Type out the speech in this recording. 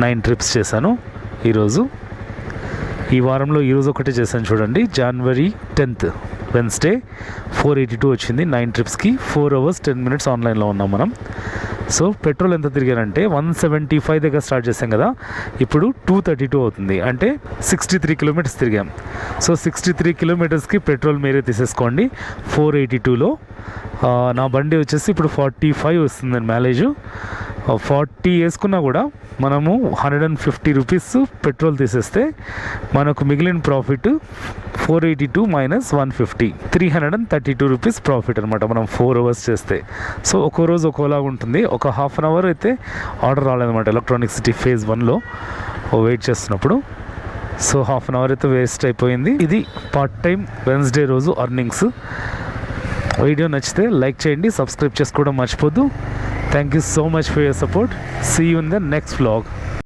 9 trips చేశాను ఈరోజు. ఈ వారంలో ఈరోజు ఒకటే చేశాను చూడండి. జనవరి 10th వెన్స్డే 482 వచ్చింది 9 ట్రిప్స్కి. 4 hours 10 minutes ఆన్లైన్లో ఉన్నాం మనం. సో పెట్రోల్ ఎంత తిరిగానంటే 175 దగ్గర స్టార్ట్ చేసాం కదా, ఇప్పుడు 232 అవుతుంది. అంటే 63 kilometers తిరిగాం. సో 63 kilometersకి పెట్రోల్ మీరే తీసేసుకోండి. 482లో నా బండి వచ్చేసి ఇప్పుడు 45 వస్తుందండి మైలేజ్. 40 వేసుకున్నా కూడా మనము 150 రూపీస్ పెట్రోల్ తీసేస్తే మనకు మిగిలిన ప్రాఫిట్ 482 మైనస్ 150 332 రూపీస్ ప్రాఫిట్ అనమాట మనం 4 hours చేస్తే. సో ఒక్కో రోజు ఒక్కోలాగా ఉంటుంది. ఒక హాఫ్ అన్ అవర్ అయితే ఆర్డర్ రాలేదన్నమాట ఎలక్ట్రానిక్ సిటీ ఫేజ్ 1లో వెయిట్ చేస్తున్నప్పుడు. సో హాఫ్ అన్ అవర్ అయితే వేస్ట్ అయిపోయింది. ఇది పార్ట్ టైం వెన్స్డే రోజు అర్నింగ్స్. వీడియో నచ్చితే లైక్ చేయండి, సబ్స్క్రైబ్ చేసుకోవడం మర్చిపోద్దు. Thank you so much for your support. See you in the next vlog.